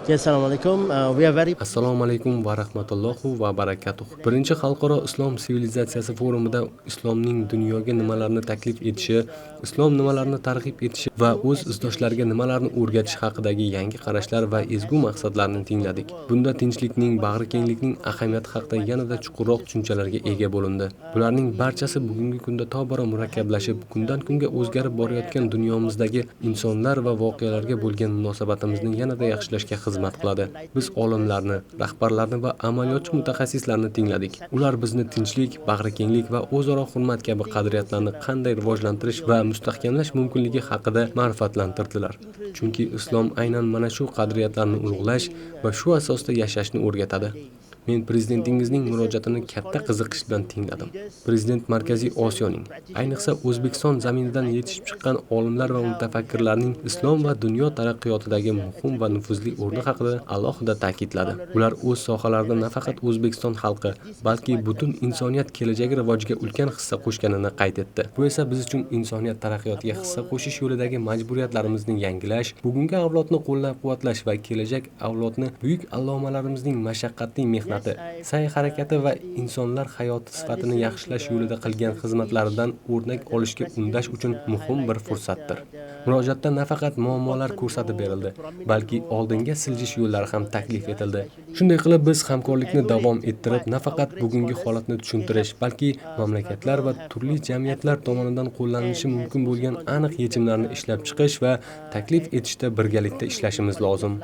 Assalomu alaykum. We are very Assalomu alaykum va rahmatullohi va barakatuh. Birinchi xalqaro islom sivilizatsiyasi forumida islomning dunyoga nimalarni taklif etishi, islom nimalarni targ'ib etishi va o'z izdoshlariga nimalarni o'rgatish haqidagi yangi qarashlar va ezgu maqsadlarni tingladik. Bunda tinchlikning, bag'rikenglikning ahamiyati haqida yanada chuqurroq tushunchalarga ega bo'lindi. Bularning barchasi bugungi kunda tobora murakkablashib, kundan kunga o'zgarib borayotgan dunyomizdagi insonlar va voqealarga bo'lgan munosabatimizni yanada yaxshilashga xizmat qiladi. Biz olimlarni, rahbarlarni va amaliyotchi mutaxassislarni tingladik. Ular bizni tinchlik, bag'rikenglik va o'zaro hurmat kabi qadriyatlarni qanday rivojlantirish va mustahkamlash mumkinligi haqida ma'rifatlantirdilar. Chunki islom aynan mana shu qadriyatlarni ulug'lash va shu asosda yashashni o'rgatadi. Men prezidentingizning murojaatini katta qiziqish bilan tingladim. Prezident Markaziy Osiyoning, ayniqsa O'zbekiston zaminidan yetishib chiqqan olimlar va mutafakkirlarning islom va dunyo taraqqiyotidagi muhim va nufuzli o'rni haqida alohida ta'kidladi. Ular o'z sohalarida nafaqat O'zbekiston xalqi, balki butun insoniyat kelajagi rivojiga ulkan hissa qo'shganini qayd etdi. Bu esa biz uchun insoniyat taraqqiyotiga hissa qo'shish yo'lidagi majburiyatlarimizni yangilash, bugungi avlodni qo'llab-quvvatlash va kelajak avlodni buyuk allomalarimizning mashaqqatli mehnati, sa'y-harakati va insonlar hayoti sifatini yaxshilash yo'lida qilgan xizmatlaridan o'rnak olishga undash uchun muhim bir fursatdir. Murojaatda nafaqat muammolar ko'rsatib berildi, balki oldinga siljish yo'llari ham taklif etildi. Shunday qilib biz hamkorlikni davom ettirib, nafaqat bugungi holatni tushuntirish, balki mamlakatlar va turli jamiyatlar tomonidan qo'llanilishi mumkin bo'lgan aniq yechimlarni ishlab chiqish va taklif etishda birgalikda ishlashimiz lozim.